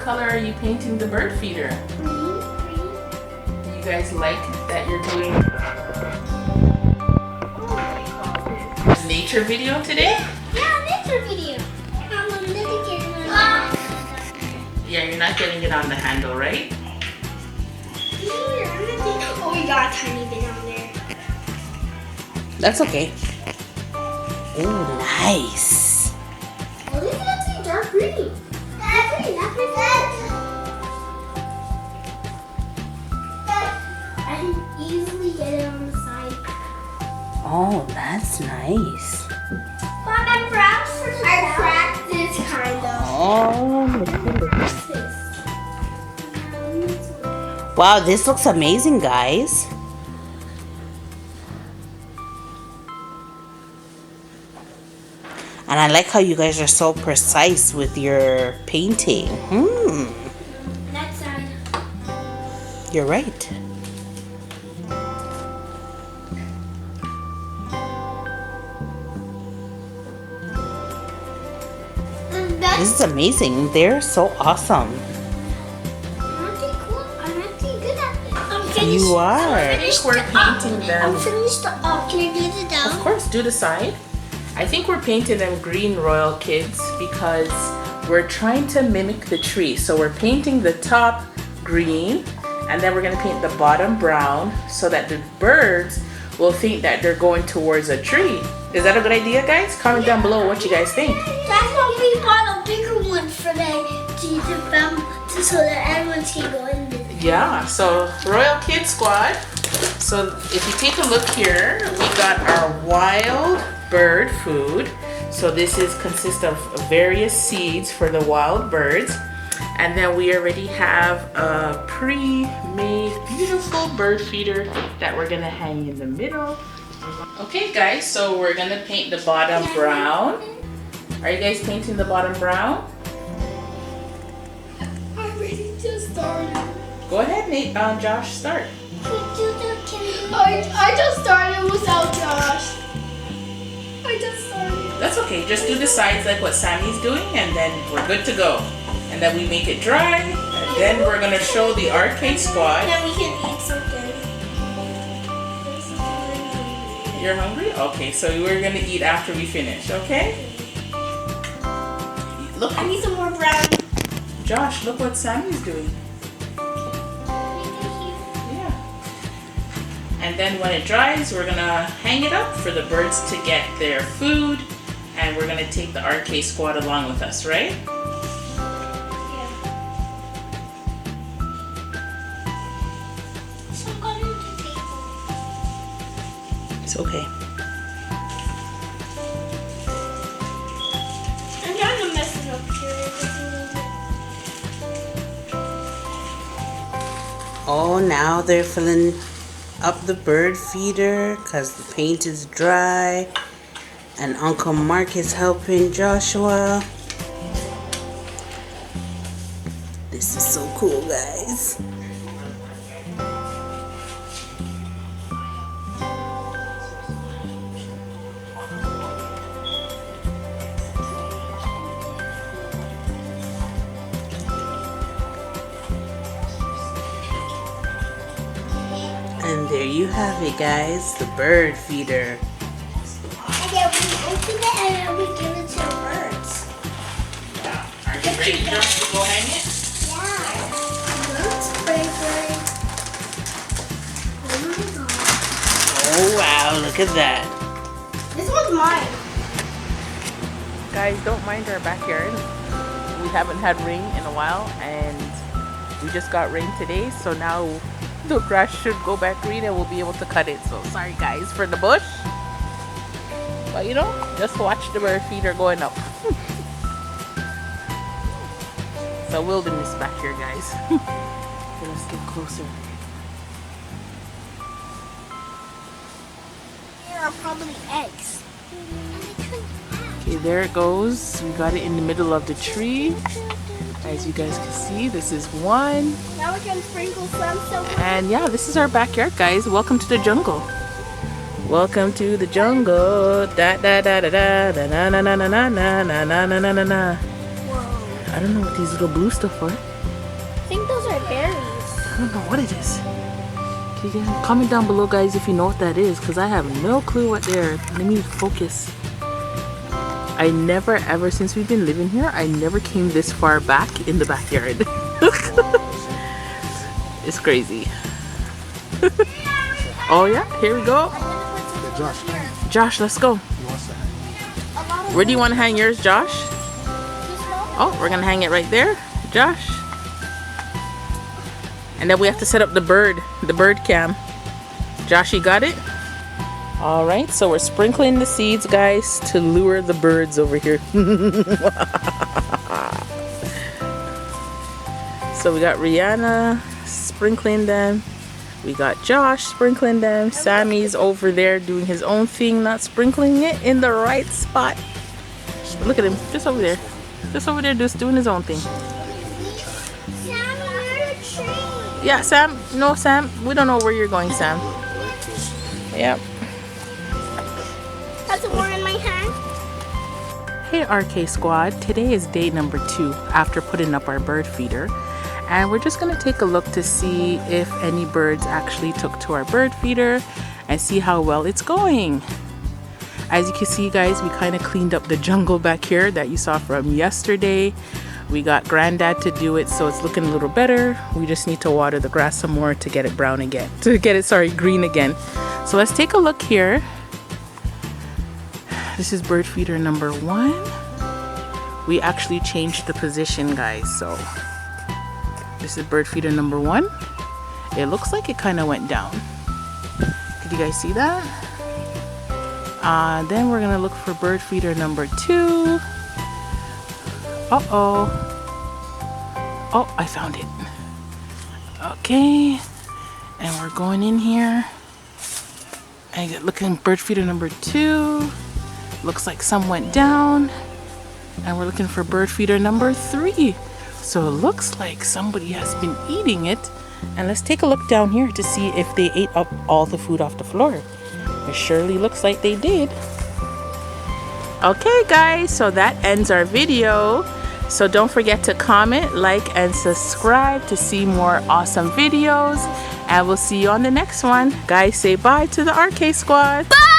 color are you painting the bird feeder? Green. Do you guys like that you're doing a nature video today? Yeah, nature video. Yeah, you're not getting it on the handle, right? Oh, we got a tiny bit on there. That's okay. Oh, nice. Oh, look at that dark green. That's pretty. I can easily get it on the side. Oh, that's nice. But I practiced kind of. Oh, wow, this looks amazing, guys. And I like how you guys are so precise with your painting. That side. You're right. This is amazing. They're so awesome. I'm actually good at it. I'm finished. You are. I think we're painting them. I'm finished the up. Can I do the down? Of course, do the side. I think we're painting them green, Royal Kids, because we're trying to mimic the tree. So we're painting the top green, and then we're going to paint the bottom brown so that the birds will think that they're going towards a tree. Is that a good idea, guys? Comment down below what you guys think. That's why we bought a bigger one for them so that everyone can go in there. Yeah, so Royal Kids Squad. So if you take a look here, we got our wild bird food. So this consists of various seeds for the wild birds. And then we already have a pre-made beautiful bird feeder that we're gonna hang in the middle. Okay guys, so we're gonna paint the bottom brown. Are you guys painting the bottom brown? I already just started. Go ahead, Nate. Josh, start. I just started without Josh. I just started. That's okay. Just do the sides like what Sammy's doing, and then we're good to go. And then we make it dry, and then we're gonna show the RK Squad. Then we can eat something. You're hungry? Okay, so we're gonna eat after we finish, okay? Look, I need some more brown. Josh, look what Sammy's doing. Yeah. And then when it dries, we're gonna hang it up for the birds to get their food, and we're gonna take the RK Squad along with us, right? It's okay. I'm trying to mess it up here. Oh, now they're filling up the bird feeder because the paint is dry. And Uncle Mark is helping Joshua. This is so cool, guys. And there you have it, guys, the bird feeder. And then we open it and then we give it to the birds. Yeah. Are you ready, Josh, to go hang it? Yeah. Birds favorite. Oh my god. Oh, wow, look at that. This one's mine. Guys, don't mind our backyard. We haven't had rain in a while, and we just got rain today, so now the grass should go back green and we'll be able to cut it. So sorry guys for the bush, but you know, just watch the bird feeder going up. It's a wilderness back here, guys. Okay, let's get closer. Here are probably eggs. Okay, there it goes. We got it in the middle of the tree. As you guys can see, this is one. Now we can sprinkle some silver. And yeah, this is our backyard, guys. Welcome to the jungle. Welcome to the jungle. Da da da da da da na na na na na na na na na na na. Whoa. I don't know what these little blue stuff are. I don't know what it is. Can you guys comment down below, guys, if you know what that is, because I have no clue what they're. Let me focus. I never ever, since we've been living here, I never came this far back in the backyard. It's crazy. Oh yeah, here we go. Josh, let's go. Where do you want to hang yours, Josh? Oh, we're gonna hang it right there, Josh. And then we have to set up the bird cam. Josh, you got it? All right, so we're sprinkling the seeds, guys, to lure the birds over here. So we got Rihanna sprinkling them. We got Josh sprinkling them. Sammy's over there doing his own thing, not sprinkling it in the right spot. Look at him, just over there. Just over there, just doing his own thing. Yeah, Sam. No, Sam. We don't know where you're going, Sam. Yep. That's a war in my hand. Hey, RK Squad. Today is day number 2 after putting up our bird feeder. And we're just going to take a look to see if any birds actually took to our bird feeder and see how well it's going. As you can see, guys, we kind of cleaned up the jungle back here that you saw from yesterday. We got Granddad to do it, so it's looking a little better. We just need to water the grass some more to get it brown again. Green again. So let's take a look here. This is bird feeder number 1. We actually changed the position, guys, so this is bird feeder number 1. It looks like it kind of went down. Did you guys see that? Then we're gonna look for bird feeder number 2. Uh-oh. Oh, I found it. Okay. And we're going in here. And looking bird feeder number 2. Looks like some went down. And we're looking for bird feeder number 3. So it looks like somebody has been eating it. And let's take a look down here to see if they ate up all the food off the floor. It surely looks like they did. Okay, guys, so that ends our video. So don't forget to comment, like, and subscribe to see more awesome videos. And we'll see you on the next one. Guys, say bye to the RK Squad. Bye!